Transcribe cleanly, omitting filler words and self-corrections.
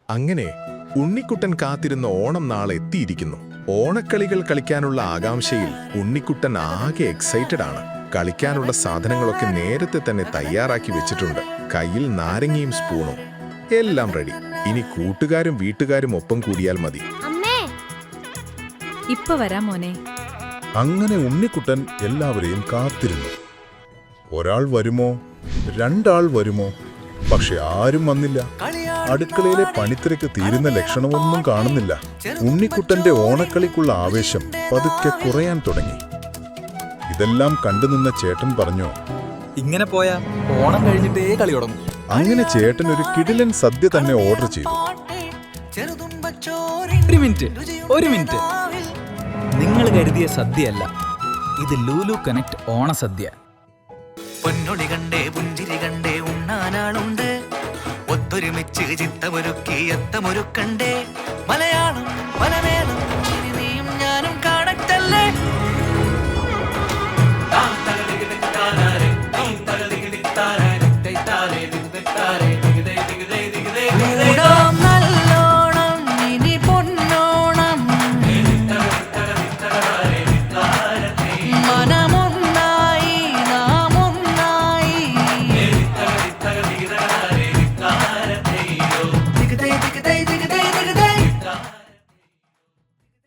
അങ്ങനെ ഉണ്ണിക്കുട്ടൻ കാത്തിരുന്ന ഓണം നാളെ എത്തിയിരിക്കുന്നു. ഓണക്കളികൾ കളിക്കാനുള്ള ആകാംക്ഷയിൽ ഉണ്ണിക്കുട്ടൻ ആകെ എക്സൈറ്റഡ് ആണ്. കളിക്കാനുള്ള സാധനങ്ങളൊക്കെ നേരത്തെ തന്നെ തയ്യാറാക്കി വെച്ചിട്ടുണ്ട്. കയ്യിൽ നാരങ്ങയും സ്പൂണും എല്ലാം റെഡി. ഇനി കൂട്ടുകാരും വീട്ടുകാരും ഒപ്പം കൂടിയാൽ മതി. ഇപ്പൊ വരാം മോനെ. അങ്ങനെ ഉണ്ണിക്കുട്ടൻ എല്ലാവരെയും കാത്തിരുന്നു. ഒരാൾ വരുമോ, രണ്ടാൾ വരുമോ? പക്ഷെ ആരും വന്നില്ല. അടുക്കളയിലെ പണിത്തിരക്ക് തീരുന്ന ലക്ഷണമൊന്നും കാണുന്നില്ല. ഉണ്ണിക്കുട്ടന്റെ ഓണക്കളിക്കുള്ള ആവേശം പതുക്കെ കുറയാൻ തുടങ്ങി. ഇതെല്ലാം കണ്ടുനിന്ന ചേട്ടൻ പറഞ്ഞു, ഇങ്ങനെ പോയാ ഓണം കഴിഞ്ഞിട്ടേ കളി തുടങ്ങും. അങ്ങനെ ചേട്ടൻ ഒരു കിടിലൻ സദ്യ തന്നെ ഓർഡർ ചെയ്തു. ഒരു മിനിറ്റ്, നിങ്ങൾ കരുതിയ സദ്യയല്ല, ഇത് ലുലു കണക്ട് ഓണസദ്യ. പൊന്നൊളി കണ്ടേ പുഞ്ചിരി കണ്ടേ ഉണ്ണാനാളുണ്ട്, ഒത്തൊരുമിച്ച് ചിത്തമൊരുക്കി എത്തമൊരുക്കണ്ടേ മലയാളം